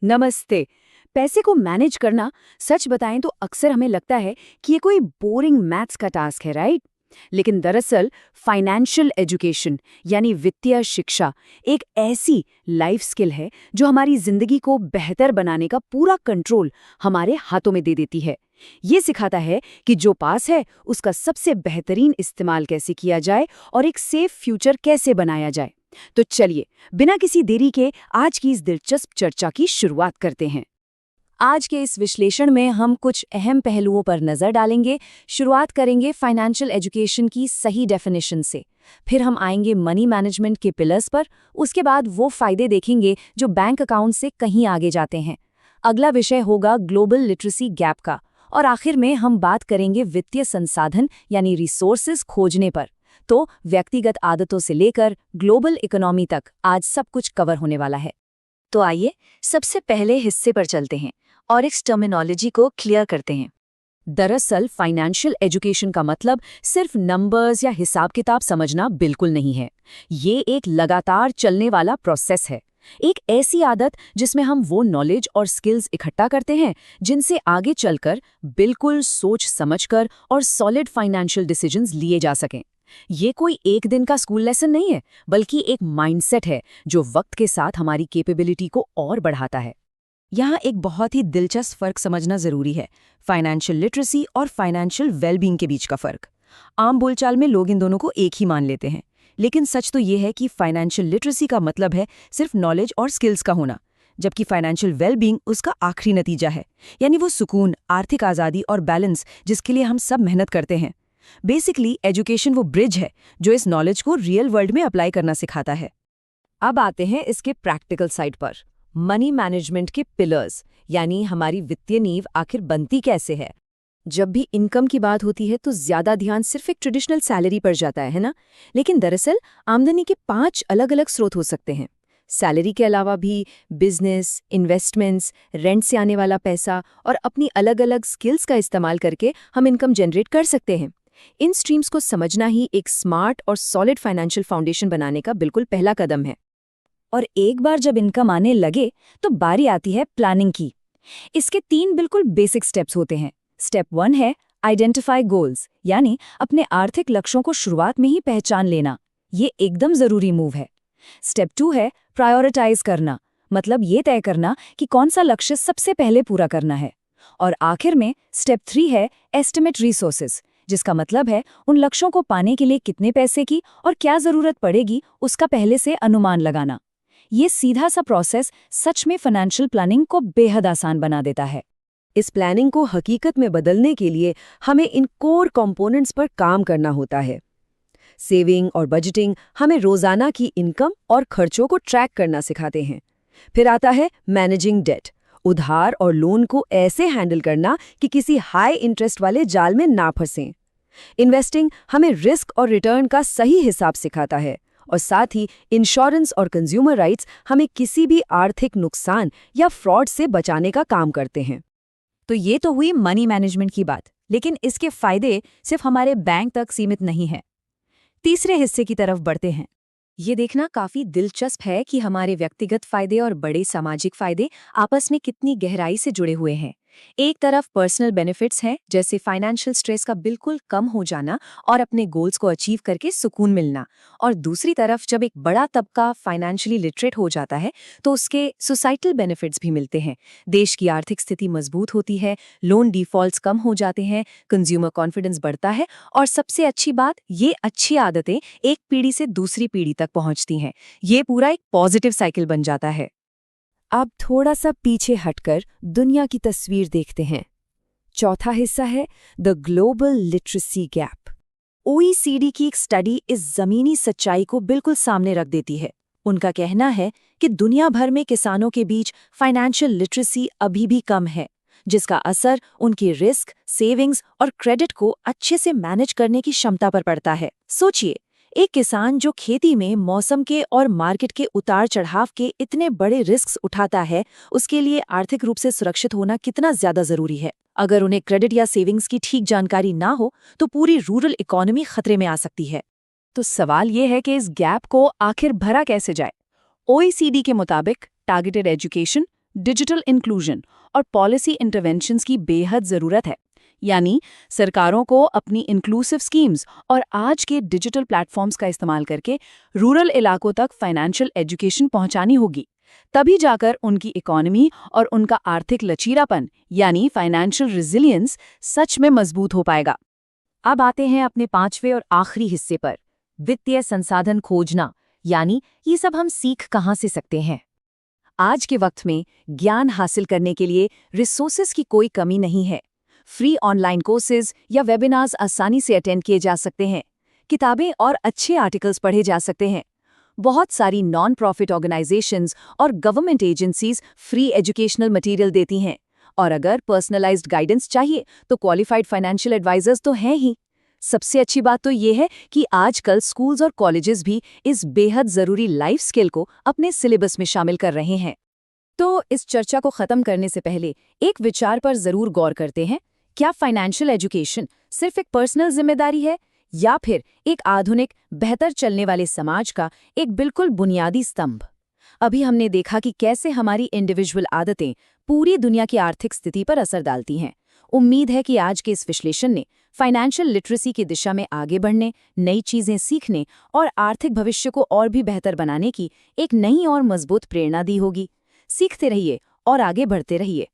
नमस्ते। पैसे को मैनेज करना, सच बताएं तो अक्सर हमें लगता है कि ये कोई बोरिंग मैथ्स का टास्क है, राइट? लेकिन दरअसल फाइनेंशियल एजुकेशन यानी वित्तीय शिक्षा एक ऐसी लाइफ स्किल है जो हमारी जिंदगी को बेहतर बनाने का पूरा कंट्रोल हमारे हाथों में दे देती है। ये सिखाता है कि जो पास है उसका सबसे बेहतरीन इस्तेमाल कैसे किया जाए और एक सेफ फ्यूचर कैसे बनाया जाए। तो चलिए, बिना किसी देरी के आज की इस दिलचस्प चर्चा की शुरुआत करते हैं। आज के इस विश्लेषण में हम कुछ अहम पहलुओं पर नजर डालेंगे। शुरुआत करेंगे फाइनेंशियल एजुकेशन की सही डेफिनेशन से, फिर हम आएंगे मनी मैनेजमेंट के पिलर्स पर, उसके बाद वो फायदे देखेंगे जो बैंक अकाउंट से कहीं आगे जाते हैं। अगला विषय होगा ग्लोबल लिटरेसी गैप का, और आखिर में हम बात करेंगे वित्तीय संसाधन यानी रिसोर्सेज खोजने पर। तो व्यक्तिगत आदतों से लेकर ग्लोबल इकोनॉमी तक आज सब कुछ कवर होने वाला है। तो आइए सबसे पहले हिस्से पर चलते हैं और इस टर्मिनोलॉजी को क्लियर करते हैं। दरअसल फाइनेंशियल एजुकेशन का मतलब सिर्फ नंबर्स या हिसाब किताब समझना बिल्कुल नहीं है। ये एक लगातार चलने वाला प्रोसेस है, एक ऐसी आदत जिसमें हम वो नॉलेज और स्किल्स इकट्ठा करते हैं जिनसे आगे चलकर बिल्कुल सोच समझकर और सॉलिड फाइनेंशियल डिसीजंस लिए जा सकें। ये कोई एक दिन का स्कूल लेसन नहीं है, बल्कि एक माइंडसेट है जो वक्त के साथ हमारी कैपेबिलिटी को और बढ़ाता है। यहाँ एक बहुत ही दिलचस्प फर्क समझना जरूरी है, फाइनेंशियल लिटरेसी और फाइनेंशियल वेलबींग के बीच का फर्क। आम बोलचाल में लोग इन दोनों को एक ही मान लेते हैं, लेकिन सच तो ये है कि फाइनेंशियल लिटरेसी का मतलब है सिर्फ नॉलेज और स्किल्स का होना, जबकि फाइनेंशियल वेलबींग उसका आखिरी नतीजा है, यानी वो सुकून, आर्थिक आज़ादी और बैलेंस जिसके लिए हम सब मेहनत करते हैं। बेसिकली एजुकेशन वो ब्रिज है जो इस नॉलेज को रियल वर्ल्ड में अप्लाई करना सिखाता है। अब आते हैं इसके प्रैक्टिकल साइड पर। मनी मैनेजमेंट के पिलर्स यानी हमारी वित्तीय नींव आखिर बनती कैसे है। जब भी इनकम की बात होती है तो ज्यादा ध्यान सिर्फ एक ट्रेडिशनल सैलरी पर जाता है ना, लेकिन दरअसल आमदनी के 5 अलग-अलग स्रोत हो सकते हैं। सैलरी के अलावा भी बिजनेस, इन्वेस्टमेंट्स, रेंट से आने वाला पैसा और अपनी अलग-अलग स्किल्स का इस्तेमाल करके हम इनकम जनरेट कर सकते हैं। इन स्ट्रीम्स को समझना ही एक स्मार्ट और सॉलिड फाइनेंशियल फाउंडेशन बनाने का बिल्कुल पहला कदम है। और एक बार जब इनकम आने लगे तो बारी आती है प्लानिंग की। इसके 3 बिल्कुल बेसिक स्टेप्स होते हैं। स्टेप 1 है आइडेंटिफाई गोल्स, यानी अपने आर्थिक लक्ष्यों को शुरुआत में ही पहचान लेना। ये एकदम जरूरी मूव है। स्टेप 2 है प्रायोरिटाइज करना, मतलब ये तय करना कि कौन सा लक्ष्य सबसे पहले पूरा करना है। और आखिर में स्टेप 3 है एस्टिमेट रिसोर्सेज, जिसका मतलब है उन लक्ष्यों को पाने के लिए कितने पैसे की और क्या जरूरत पड़ेगी उसका पहले से अनुमान लगाना। ये सीधा सा प्रोसेस सच में फाइनेंशियल प्लानिंग को बेहद आसान बना देता है। इस प्लानिंग को हकीकत में बदलने के लिए हमें इन कोर कंपोनेंट्स पर काम करना होता है। सेविंग और बजटिंग हमें रोजाना की इनकम और खर्चों को ट्रैक करना सिखाते हैं। फिर आता है मैनेजिंग डेट, उधार और लोन को ऐसे हैंडल करना कि किसी हाई इंटरेस्ट वाले जाल में ना फंसें। इन्वेस्टिंग हमें रिस्क और रिटर्न का सही हिसाब सिखाता है, और साथ ही इंश्योरेंस और कंज्यूमर राइट्स हमें किसी भी आर्थिक नुकसान या फ्रॉड से बचाने का काम करते हैं। तो ये तो हुई मनी मैनेजमेंट की बात, लेकिन इसके फायदे सिर्फ हमारे बैंक तक सीमित नहीं है। तीसरे हिस्से की तरफ बढ़ते हैं। ये देखना काफी दिलचस्प है कि हमारे व्यक्तिगत फायदे और बड़े सामाजिक फायदे आपस में कितनी गहराई से जुड़े हुए हैं। एक तरफ पर्सनल बेनिफिट्स हैं, जैसे फाइनेंशियल स्ट्रेस का बिल्कुल कम हो जाना और अपने गोल्स को अचीव करके सुकून मिलना, और दूसरी तरफ जब एक बड़ा तबका फाइनेंशियली लिटरेट हो जाता है तो उसके सोसाइटल बेनिफिट्स भी मिलते हैं। देश की आर्थिक स्थिति मजबूत होती है, लोन डिफॉल्ट्स कम हो जाते हैं, कंज्यूमर कॉन्फिडेंस बढ़ता है, और सबसे अच्छी बात, ये अच्छी आदतें एक पीढ़ी से दूसरी पीढ़ी तक पहुंचती हैं। ये पूरा एक पॉजिटिव साइकिल बन जाता है। अब थोड़ा सा पीछे हटकर दुनिया की तस्वीर देखते हैं। चौथा हिस्सा है the global literacy gap. OECD की एक स्टडी इस जमीनी सच्चाई को बिल्कुल सामने रख देती है। उनका कहना है कि दुनिया भर में किसानों के बीच फाइनेंशियल लिटरेसी अभी भी कम है, जिसका असर उनकी रिस्क, सेविंग्स और क्रेडिट को अच्छे से मैनेज करने की क्षमता पर पड़ता है। सोचिए, एक किसान जो खेती में मौसम के और मार्केट के उतार चढ़ाव के इतने बड़े रिस्क उठाता है, उसके लिए आर्थिक रूप से सुरक्षित होना कितना ज्यादा जरूरी है। अगर उन्हें क्रेडिट या सेविंग्स की ठीक जानकारी ना हो तो पूरी रूरल इकोनॉमी खतरे में आ सकती है। तो सवाल ये है कि इस गैप को आखिर भरा कैसे जाए। ओईसीडी के मुताबिक टारगेटेड एजुकेशन, डिजिटल इंक्लूजन और पॉलिसी इंटरवेंशंस की बेहद ज़रूरत है। यानी सरकारों को अपनी इंक्लूसिव स्कीम्स और आज के डिजिटल प्लेटफॉर्म्स का इस्तेमाल करके रूरल इलाकों तक फाइनेंशियल एजुकेशन पहुंचानी होगी। तभी जाकर उनकी इकोनॉमी और उनका आर्थिक लचीलापन यानी फाइनेंशियल रेजिलियंस सच में मजबूत हो पाएगा। अब आते हैं अपने पांचवें और आखिरी हिस्से पर, वित्तीय संसाधन खोजना, यानी ये सब हम सीख कहाँ से सकते हैं। आज के वक्त में ज्ञान हासिल करने के लिए रिसोर्सेज की कोई कमी नहीं है। फ्री ऑनलाइन कोर्सेज या वेबिनार्स आसानी से अटेंड किए जा सकते हैं। किताबें और अच्छे आर्टिकल्स पढ़े जा सकते हैं। बहुत सारी नॉन प्रॉफिट ऑर्गेनाइजेशंस और government agencies free educational material देती हैं। और अगर पर्सनलाइज्ड गाइडेंस चाहिए तो क्वालिफाइड फाइनेंशियल एडवाइजर्स तो हैं ही। सबसे अच्छी बात तो ये है कि आजकल स्कूल्स और कॉलेजेस भी इस बेहद ज़रूरी लाइफ स्किल को अपने सिलेबस में शामिल कर रहे हैं। तो इस चर्चा को ख़त्म करने से पहले एक विचार पर ज़रूर गौर करते हैं। क्या फाइनेंशियल एजुकेशन सिर्फ एक पर्सनल जिम्मेदारी है या फिर एक आधुनिक, बेहतर चलने वाले समाज का एक बिल्कुल बुनियादी स्तंभ? अभी हमने देखा कि कैसे हमारी इंडिविजुअल आदतें पूरी दुनिया की आर्थिक स्थिति पर असर डालती हैं। उम्मीद है कि आज के इस विश्लेषण ने फाइनेंशियल लिटरेसी की दिशा में आगे बढ़ने, नई चीजें सीखने और आर्थिक भविष्य को और भी बेहतर बनाने की एक नई और मजबूत प्रेरणा दी होगी। सीखते रहिए और आगे बढ़ते रहिए।